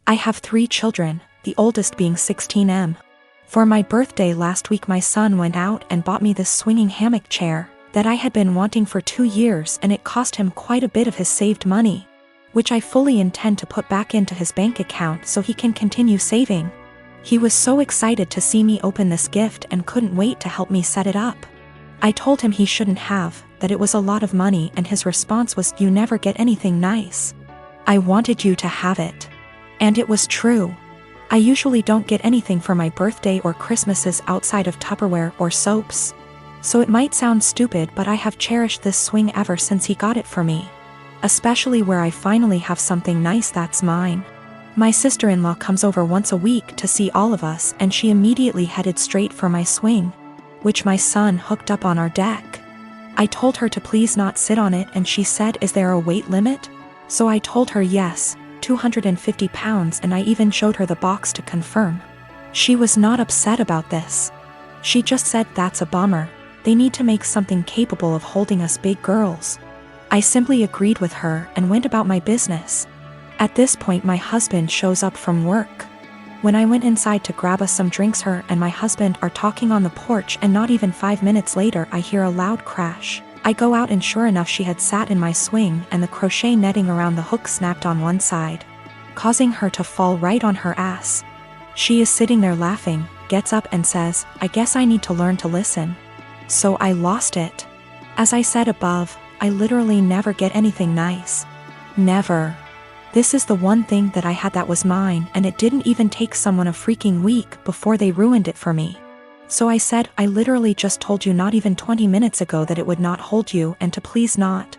I have 3 children, the oldest being 16M. For my birthday last week my son went out and bought me this swinging hammock chair that I had been wanting for 2 years, and it cost him quite a bit of his saved money, which I fully intend to put back into his bank account so he can continue saving. He was so excited to see me open this gift and couldn't wait to help me set it up. I told him he shouldn't have, that it was a lot of money, and his response was, "You never get anything nice. I wanted you to have it." And it was true. I usually don't get anything for my birthday or Christmases outside of Tupperware or soaps. So it might sound stupid, but I have cherished this swing ever since he got it for me. Especially where I finally have something nice that's mine. My sister-in-law comes over once a week to see all of us, and she immediately headed straight for my swing, which my son hooked up on our deck. I told her to please not sit on it, and she said, "Is there a weight limit?" So I told her yes, 250 pounds, and I even showed her the box to confirm. She was not upset about this. She just said, "That's a bummer. They need to make something capable of holding us big girls." I simply agreed with her and went about my business. At this point my husband shows up from work. When I went inside to grab us some drinks, her and my husband are talking on the porch, and not even 5 minutes later I hear a loud crash. I go out and sure enough she had sat in my swing, and the crochet netting around the hook snapped on one side, causing her to fall right on her ass. She is sitting there laughing, gets up and says, "I guess I need to learn to listen." So I lost it. As I said above, I literally never get anything nice. Never. This is the one thing that I had that was mine, and it didn't even take someone a freaking week before they ruined it for me. So I said, "I literally just told you not even 20 minutes ago that it would not hold you, and to please not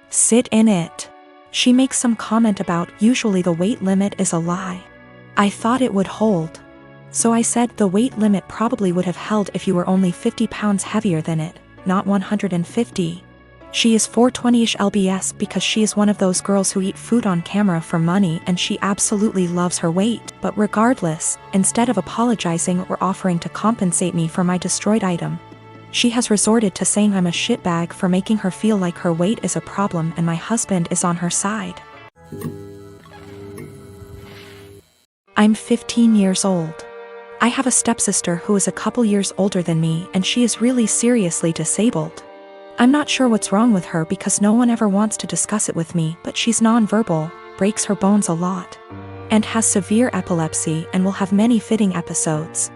sit in it." She makes some comment about, "Usually the weight limit is a lie. I thought it would hold." So I said, "The weight limit probably would have held if you were only 50 pounds heavier than it, not 150. She is 420-ish lbs because she is one of those girls who eat food on camera for money, and she absolutely loves her weight. But regardless, instead of apologizing or offering to compensate me for my destroyed item, she has resorted to saying I'm a shitbag for making her feel like her weight is a problem and my husband is on her side. I'm 15 years old. I have a stepsister who is a couple years older than me, and she is really seriously disabled. I'm not sure what's wrong with her because no one ever wants to discuss it with me, but she's nonverbal, breaks her bones a lot, and has severe epilepsy and will have many fitting episodes.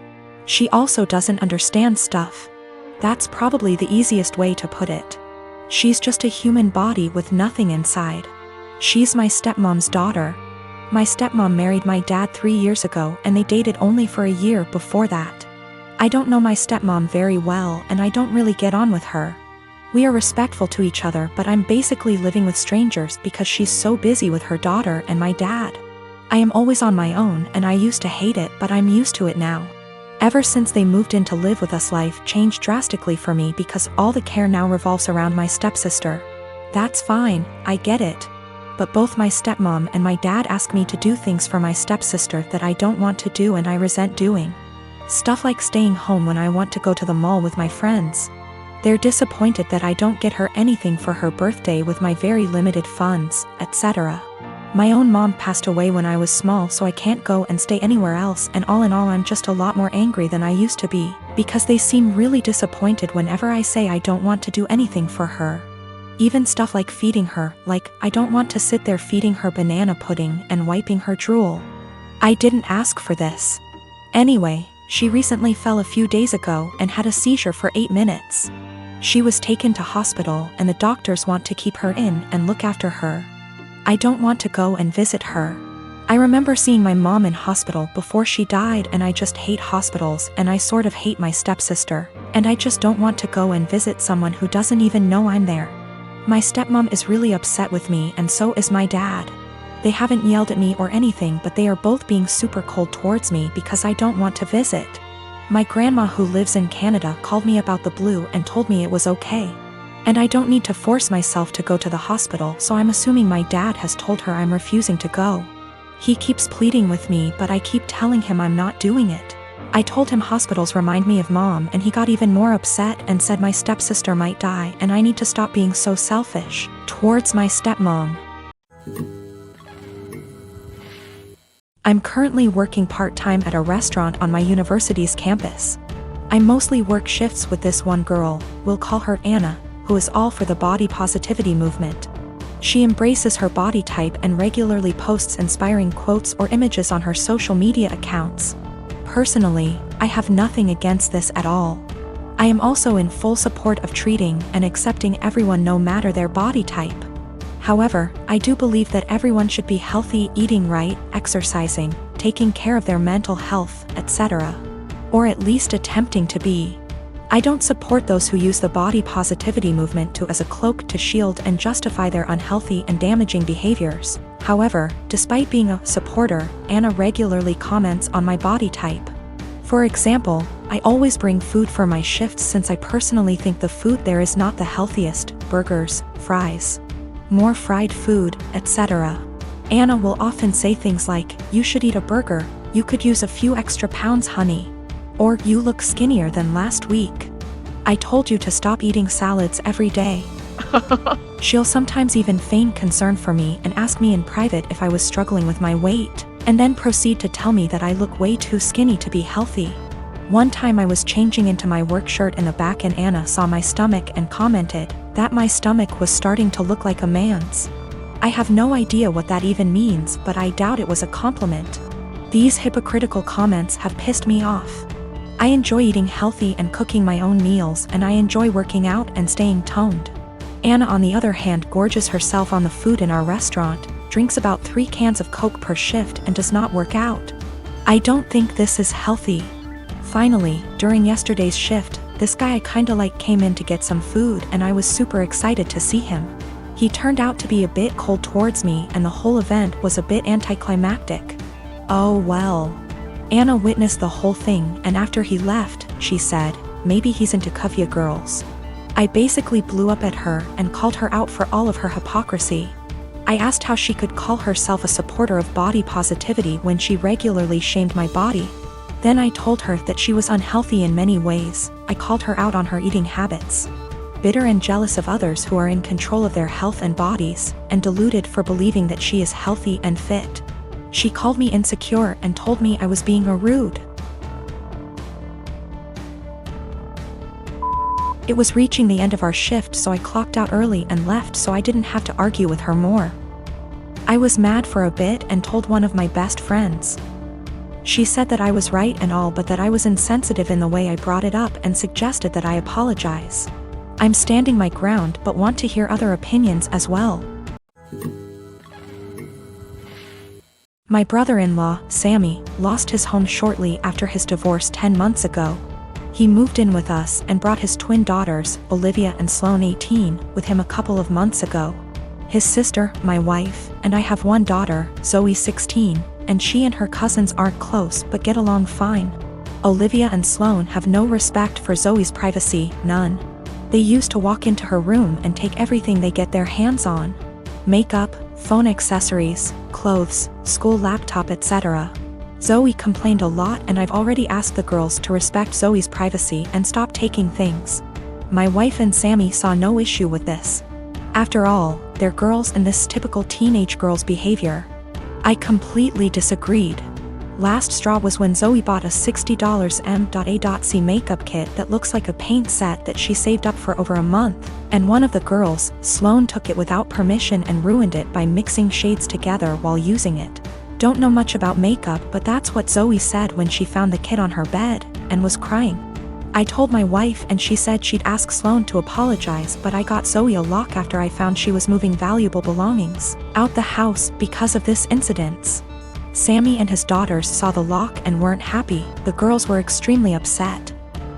She also doesn't understand stuff. That's probably the easiest way to put it. She's just a human body with nothing inside. She's my stepmom's daughter. My stepmom married my dad 3 years ago, and they dated only for a year before that. I don't know my stepmom very well, and I don't really get on with her. We are respectful to each other, but I'm basically living with strangers because she's so busy with her daughter and my dad. I am always on my own, and I used to hate it, but I'm used to it now. Ever since they moved in to live with us, life changed drastically for me because all the care now revolves around my stepsister. That's fine, I get it. But both my stepmom and my dad ask me to do things for my stepsister that I don't want to do and I resent doing. Stuff like staying home when I want to go to the mall with my friends. They're disappointed that I don't get her anything for her birthday with my very limited funds, etc. My own mom passed away when I was small, so I can't go and stay anywhere else, and all in all I'm just a lot more angry than I used to be, because they seem really disappointed whenever I say I don't want to do anything for her. Even stuff like feeding her, like, I don't want to sit there feeding her banana pudding and wiping her drool. I didn't ask for this. Anyway, she recently fell a few days ago and had a seizure for 8 minutes. She was taken to hospital, and the doctors want to keep her in and look after her. I don't want to go and visit her. I remember seeing my mom in hospital before she died, and I just hate hospitals, and I sort of hate my stepsister, and I just don't want to go and visit someone who doesn't even know I'm there. My stepmom is really upset with me, and so is my dad. They haven't yelled at me or anything, but they are both being super cold towards me because I don't want to visit. My grandma, who lives in Canada, called me about the blue and told me it was okay. And I don't need to force myself to go to the hospital, so I'm assuming my dad has told her I'm refusing to go. He keeps pleading with me, but I keep telling him I'm not doing it. I told him hospitals remind me of mom, and he got even more upset and said my stepsister might die and I need to stop being so selfish towards my stepmom. I'm currently working part-time at a restaurant on my university's campus. I mostly work shifts with this one girl, we'll call her Anna, who is all for the body positivity movement. She embraces her body type and regularly posts inspiring quotes or images on her social media accounts. Personally, I have nothing against this at all. I am also in full support of treating and accepting everyone no matter their body type. However, I do believe that everyone should be healthy, eating right, exercising, taking care of their mental health, etc. Or at least attempting to be. I don't support those who use the body positivity movement as a cloak to shield and justify their unhealthy and damaging behaviors. However, despite being a supporter, Anna regularly comments on my body type. For example, I always bring food for my shifts since I personally think the food there is not the healthiest: burgers, fries, more fried food, etc. Anna will often say things like, "You should eat a burger, you could use a few extra pounds, honey." Or, "You look skinnier than last week. I told you to stop eating salads every day." She'll sometimes even feign concern for me and ask me in private if I was struggling with my weight, and then proceed to tell me that I look way too skinny to be healthy. One time I was changing into my work shirt in the back and Anna saw my stomach and commented that my stomach was starting to look like a man's. I have no idea what that even means, but I doubt it was a compliment. These hypocritical comments have pissed me off. I enjoy eating healthy and cooking my own meals, and I enjoy working out and staying toned. Anna, on the other hand, gorges herself on the food in our restaurant, drinks about 3 cans of Coke per shift, and does not work out. I don't think this is healthy. Finally, during yesterday's shift, this guy I kinda like came in to get some food, and I was super excited to see him. He turned out to be a bit cold towards me, and the whole event was a bit anticlimactic. Oh well. Anna witnessed the whole thing, and after he left, she said, "Maybe he's into Kuvya girls." I basically blew up at her and called her out for all of her hypocrisy. I asked how she could call herself a supporter of body positivity when she regularly shamed my body. Then I told her that she was unhealthy in many ways. I called her out on her eating habits. Bitter and jealous of others who are in control of their health and bodies, and deluded for believing that she is healthy and fit. She called me insecure and told me I was being rude. It was reaching the end of our shift, so I clocked out early and left so I didn't have to argue with her more. I was mad for a bit and told one of my best friends. She said that I was right and all, but that I was insensitive in the way I brought it up and suggested that I apologize. I'm standing my ground but want to hear other opinions as well. My brother-in-law, Sammy, lost his home shortly after his divorce 10 months ago. He moved in with us and brought his twin daughters, Olivia and Sloane 18, with him a couple of months ago. His sister, my wife, and I have one daughter, Zoe 16, and she and her cousins aren't close but get along fine. Olivia and Sloane have no respect for Zoe's privacy, none. They used to walk into her room and take everything they get their hands on. Makeup, phone accessories, clothes, school laptop, etc. Zoe complained a lot, and I've already asked the girls to respect Zoe's privacy and stop taking things. My wife and Sammy saw no issue with this. After all, they're girls and this typical teenage girl's behavior. I completely disagreed. Last straw was when Zoe bought a $60 M.A.C makeup kit that looks like a paint set that she saved up for over a month, and one of the girls, Sloane, took it without permission and ruined it by mixing shades together while using it. Don't know much about makeup, but that's what Zoe said when she found the kit on her bed, and was crying. I told my wife and she said she'd ask Sloane to apologize, but I got Zoe a lock after I found she was moving valuable belongings out the house because of this incident. Sammy and his daughters saw the lock and weren't happy. The girls were extremely upset.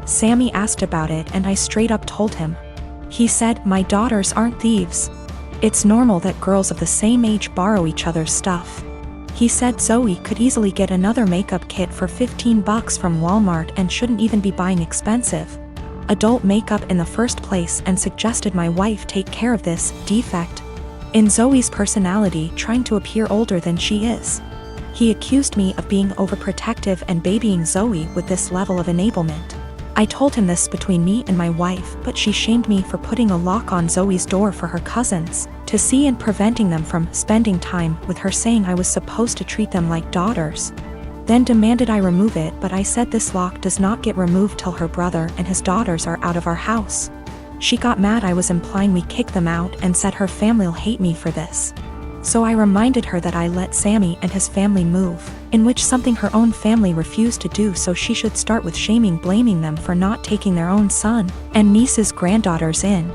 Sammy asked about it and I straight up told him. He said, "My daughters aren't thieves. It's normal that girls of the same age borrow each other's stuff." He said Zoe could easily get another makeup kit for $15 from Walmart and shouldn't even be buying expensive adult makeup in the first place, and suggested my wife take care of this defect in Zoe's personality, trying to appear older than she is. He accused me of being overprotective and babying Zoe with this level of enablement. I told him this between me and my wife, but she shamed me for putting a lock on Zoe's door for her cousins to see and preventing them from spending time with her, saying I was supposed to treat them like daughters. Then demanded I remove it, but I said this lock does not get removed till her brother and his daughters are out of our house. She got mad I was implying we kick them out and said her family'll hate me for this. So I reminded her that I let Sammy and his family move, in which something her own family refused to do, so she should start with blaming them for not taking their own son and niece's granddaughters in.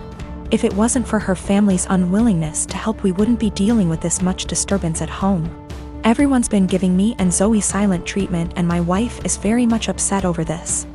If it wasn't for her family's unwillingness to help, we wouldn't be dealing with this much disturbance at home. Everyone's been giving me and Zoe silent treatment, and my wife is very much upset over this.